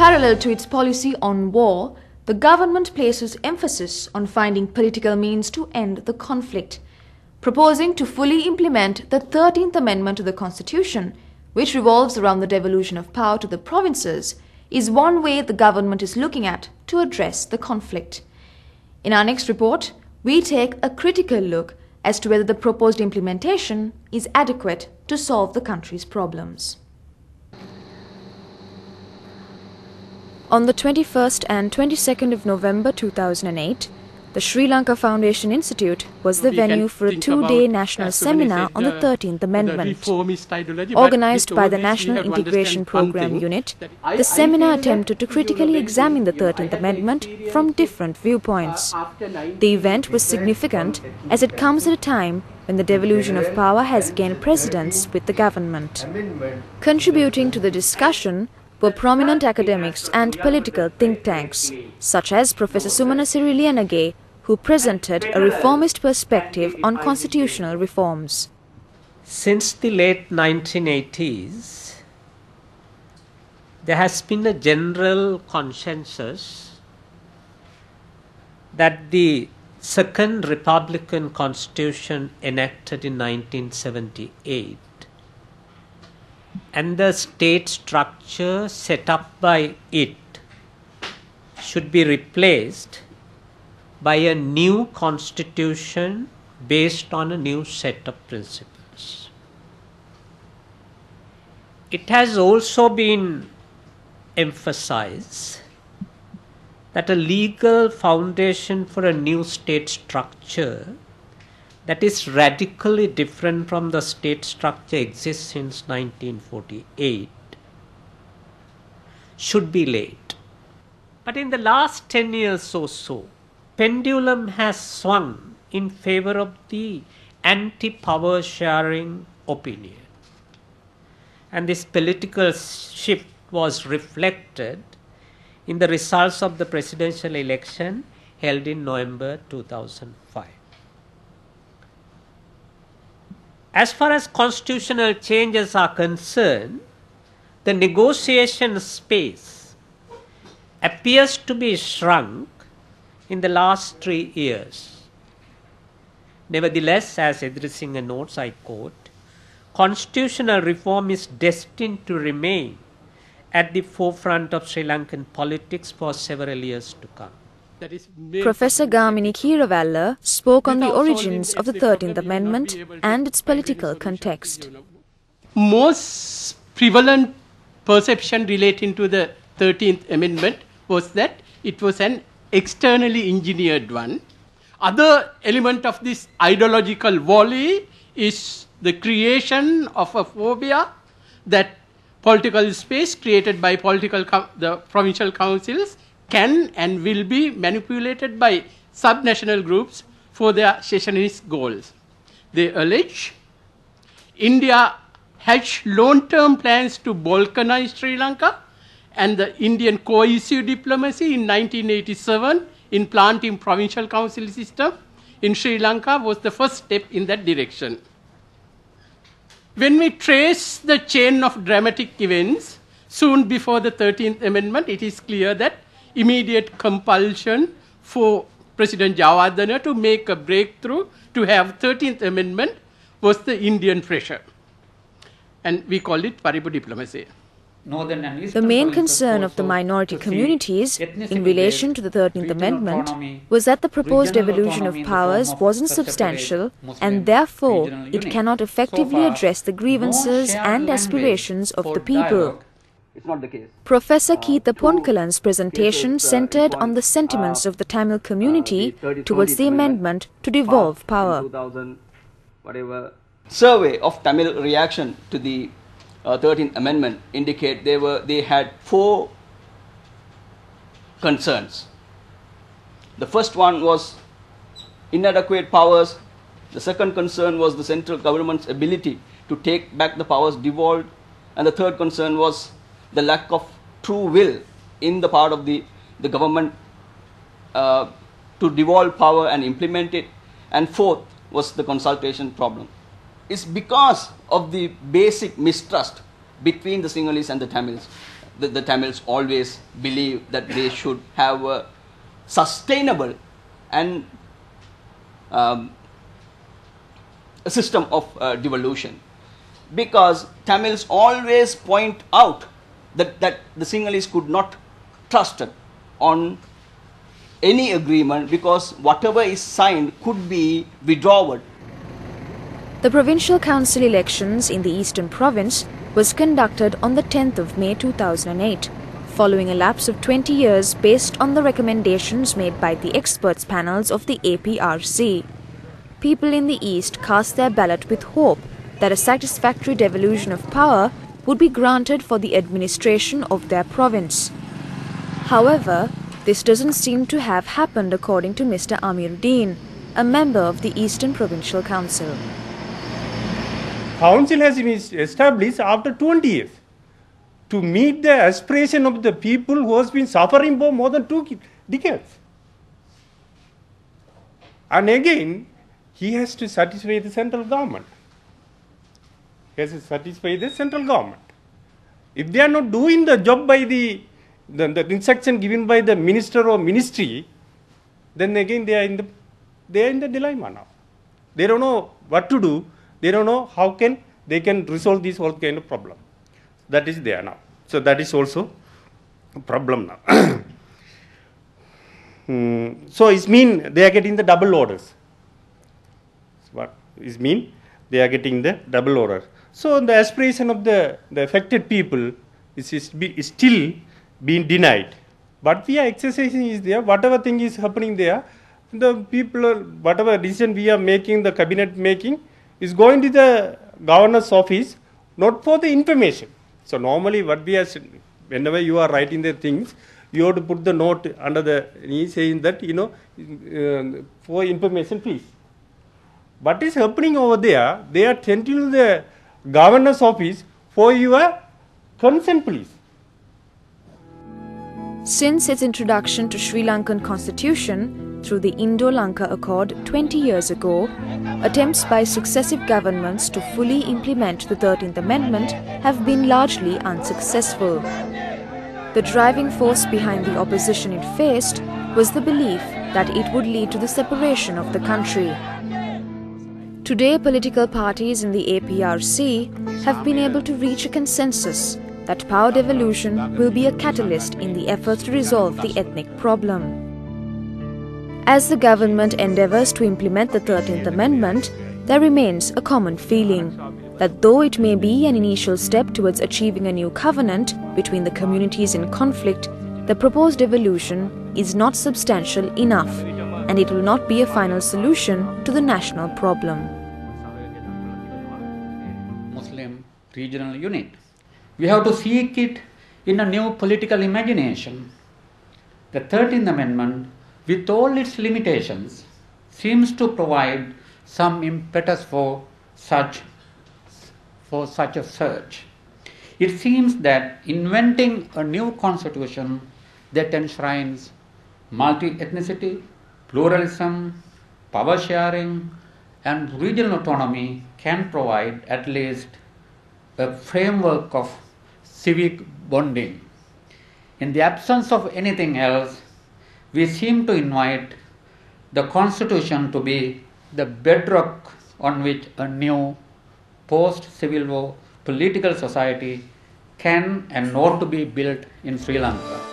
Parallel to its policy on war, the government places emphasis on finding political means to end the conflict, proposing to fully implement the 13th Amendment to the Constitution, which revolves around the devolution of power to the provinces, is one way the government is looking at to address the conflict. In our next report, we take a critical look as to whether the proposed implementation is adequate to solve the country's problems. On the 21st and 22nd of November 2008, the Sri Lanka Foundation Institute was the venue for a two-day national seminar on the 13th Amendment. Organized by the National Integration Program Unit, the seminar attempted to critically examine the 13th Amendment from different viewpoints. The event was significant as it comes at a time when the devolution of power has gained precedence with the government. Contributing to the discussion were prominent academics and political think tanks, such as Professor Sumana Siriliyanage, who presented a reformist perspective on constitutional reforms. Since the late 1980s, there has been a general consensus that the Second Republican Constitution enacted in 1978 and the state structure set up by it should be replaced by a new constitution based on a new set of principles. It has also been emphasized that a legal foundation for a new state structure that is radically different from the state structure exists since 1948 should be laid. But in the last 10 years or so, pendulum has swung in favor of the anti-power sharing opinion. And this political shift was reflected in the results of the presidential election held in November 2005. As far as constitutional changes are concerned, the negotiation space appears to be shrunk in the last 3 years. Nevertheless, as Edrisinghe notes, I quote, constitutional reform is destined to remain at the forefront of Sri Lankan politics for several years to come. Professor Gamini Keeravalla spoke on the origins of the 13th Amendment and its political context. Most prevalent perception relating to the 13th Amendment was that it was an externally engineered one. Other element of this ideological volley is the creation of a phobia that political space created by the provincial councils can and will be manipulated by subnational groups for their secessionist goals. They allege India hatched long-term plans to balkanize Sri Lanka, and the Indian cohesive diplomacy in 1987 in planting provincial council system in Sri Lanka was the first step in that direction. When we trace the chain of dramatic events soon before the 13th Amendment, it is clear that immediate compulsion for President Jayawardena to make a breakthrough to have 13th Amendment was the Indian pressure. And we call it Paribu diplomacy. The main concern of the minority communities in relation to the 13th Amendment was that the proposed devolution of powers wasn't substantial and therefore it cannot effectively address the grievances and aspirations of the people. It's not the case. Professor Keitha Ponkalan's presentation centered on the sentiments of the Tamil community towards the amendment to devolve power. Survey of Tamil reaction to the 13th Amendment indicate they had 4 concerns. The first one was inadequate powers. The second concern was the central government's ability to take back the powers devolved. And the third concern was the lack of true will in the part of the government to devolve power and implement it. And fourth was the consultation problem. It's because of the basic mistrust between the Sinhalese and the Tamils. The Tamils always believe that they should have a sustainable and a system of devolution, because Tamils always point out that the Sinhalese could not trust on any agreement, because whatever is signed could be withdrawn. The provincial council elections in the Eastern Province was conducted on the 10th of May 2008, following a lapse of 20 years based on the recommendations made by the experts panels of the APRC. People in the East cast their ballot with hope that a satisfactory devolution of power would be granted for the administration of their province. However, this doesn't seem to have happened according to Mr. Amiruddin, a member of the Eastern Provincial Council. Council has been established after 20 years to meet the aspiration of the people who has been suffering for more than 2 decades. And again, he has to satisfy the central government. He has to satisfy the central government. If they are not doing the job by the instruction given by the minister or ministry, then again they are in the dilemma now. They don't know what to do. They don't know how they can resolve this whole kind of problem. That is there now. So that is also a problem now. So it means they are getting the double orders. What it means? They are getting the double order. So the aspiration of the affected people is still being denied. What we are exercising is there, whatever thing is happening there, the people, whatever decision we are making, the cabinet making, is going to the governor's office, not for the information. So normally what we are, whenever you are writing the things, you have to put the note under the knee saying that, for information please. What is happening over there, they are sending to the governor's office for your consent please. Since its introduction to Sri Lankan constitution through the Indo-Lanka Accord 20 years ago, attempts by successive governments to fully implement the 13th Amendment have been largely unsuccessful. The driving force behind the opposition it faced was the belief that it would lead to the separation of the country. Today, political parties in the APRC have been able to reach a consensus that power devolution will be a catalyst in the efforts to resolve the ethnic problem. As the government endeavours to implement the 13th Amendment, there remains a common feeling that though it may be an initial step towards achieving a new covenant between the communities in conflict, the proposed devolution is not substantial enough, and it will not be a final solution to the national problem. Muslim regional unit. We have to seek it in a new political imagination. The 13th Amendment, with all its limitations, seems to provide some impetus for such a search. It seems that inventing a new constitution that enshrines multi-ethnicity, pluralism, power sharing, and regional autonomy can provide at least a framework of civic bonding. In the absence of anything else, we seem to invite the Constitution to be the bedrock on which a new post-Civil War political society can and ought to be built in Sri Lanka.